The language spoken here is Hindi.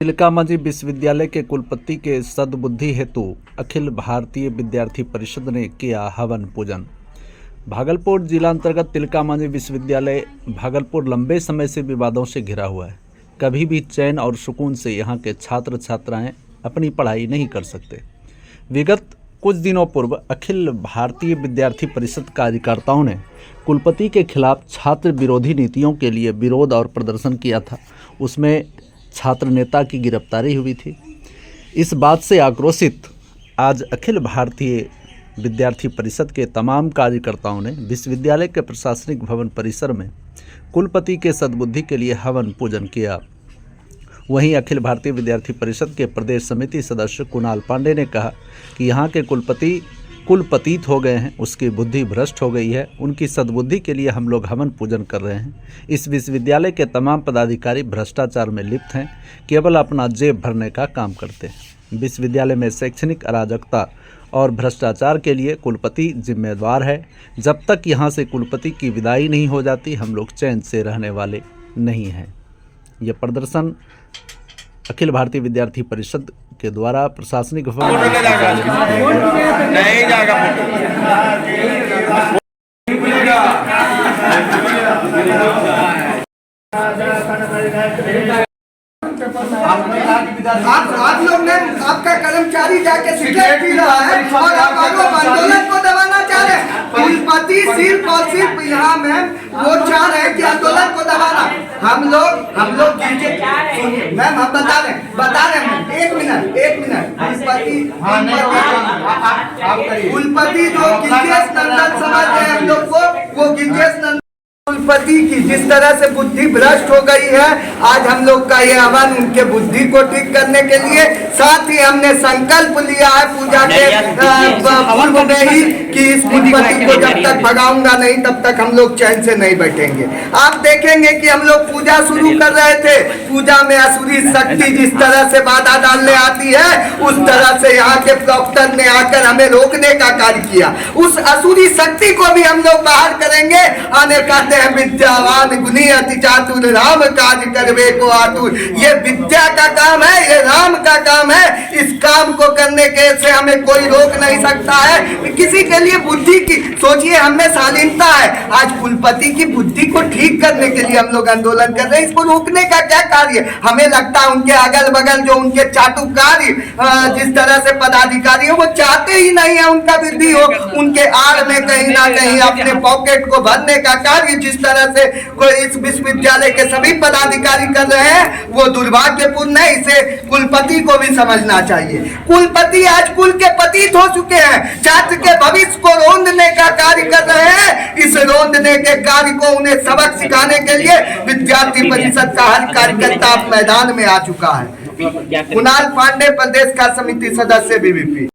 तिलकामांझी विश्वविद्यालय के कुलपति के सद्बुद्धि हेतु अखिल भारतीय विद्यार्थी परिषद ने किया हवन पूजन। भागलपुर जिला अंतर्गत तिलकामांझी विश्वविद्यालय भागलपुर लंबे समय से विवादों से घिरा हुआ है। कभी भी चैन और सुकून से यहाँ के छात्र छात्राएं अपनी पढ़ाई नहीं कर सकते। विगत कुछ दिनों पूर्व अखिल भारतीय विद्यार्थी परिषद कार्यकर्ताओं ने कुलपति के खिलाफ छात्र विरोधी नीतियों के लिए विरोध और प्रदर्शन किया था। उसमें छात्र नेता की गिरफ्तारी हुई थी। इस बात से आक्रोशित आज अखिल भारतीय विद्यार्थी परिषद के तमाम कार्यकर्ताओं ने विश्वविद्यालय के प्रशासनिक भवन परिसर में कुलपति के सद्बुद्धि के लिए हवन पूजन किया। वहीं अखिल भारतीय विद्यार्थी परिषद के प्रदेश समिति सदस्य कुणाल पांडे ने कहा कि यहाँ के कुलपति कुलपतित हो गए हैं, उसकी बुद्धि भ्रष्ट हो गई है। उनकी सद्बुद्धि के लिए हम लोग हवन पूजन कर रहे हैं। इस विश्वविद्यालय के तमाम पदाधिकारी भ्रष्टाचार में लिप्त हैं, केवल अपना जेब भरने का काम करते हैं। विश्वविद्यालय में शैक्षणिक अराजकता और भ्रष्टाचार के लिए कुलपति जिम्मेदार है। जब तक यहाँ से कुलपति की विदाई नहीं हो जाती, हम लोग चैन से रहने वाले नहीं हैं। यह प्रदर्शन अखिल भारतीय विद्यार्थी परिषद के द्वारा प्रशासनिक भवन नहीं जाएगा। आप लोग ने आपका कर्मचारी जाके शिकायत की रहा है और आप आंदोलन को दबाना चाह रहे हैं। कुलपति सिर्फ और सिर्फ यहाँ में वो चाह रहे हैं कि आंदोलन को दबाना। हम लोग मैम हम बता रहे हैं एक मिनट कुलपति जो गिरिजेश नंदन समझ रहे हैं हम लोग को, वो गिरिजेश नंदन कुलपति की जिस तरह से बुद्धि भ्रष्ट हो गई है, आज हम लोग का ये हवन उनके बुद्धि को ठीक करने के लिए, साथ ही हमने संकल्प लिया है पूजा के पूर्व में ही कि इस कुलपति को जब तक भगाऊंगा नहीं तब तक हम लोग चैन से नहीं बैठेंगे। आप देखेंगे कि हम लोग पूजा शुरू कर रहे थे, पूजा में असुरी शक्ति जिस तरह से बाधा डालने आती है उस तरह से यहाँ के प्रॉक्टर ने आकर हमें रोकने का कार्य किया। उस असुरी शक्ति को भी हम लोग बाहर करेंगे। आने का विद्यावान गुनी अति चातुर राम कार्य करवे को आतुर। ये विद्या का काम है, ये राम का काम है। इस काम को करने के से हमें कोई रोक नहीं सकता है। किसी के लिए बुद्धि की सोचिए, हमें शालीनता है, आज कुलपति की बुद्धि को ठीक करने के लिए हम लोग आंदोलन कर रहे हैं। इसको रोकने का क्या कार्य? हमें लगता है उनके अगल बगल जो उनके चाटुकारी जिस तरह से पदाधिकारी हो, वो चाहते ही नहीं है उनका वृद्धि हो। उनके आड़ में कहीं ना कहीं अपने पॉकेट को भरने का कार्य जिस तरह से कोई इस विश्वविद्यालय के सभी पदाधिकारी कर रहे हैं वो दुर्भाग्यपूर्ण है। इसे कुलपति को भी समझना चाहिए। कुलपति आज कुल के पतित हो चुके हैं, छात्र के भविष्य को रोंदने का कार्य कर रहे हैं। इस रोंदने के कार्य को उन्हें सबक सिखाने के लिए विद्यार्थी परिषद का हर कार्यकर्ता मैदान में आ चुका है। कुणाल पांडे, प्रदेश का समिति सदस्य, बीवीपी।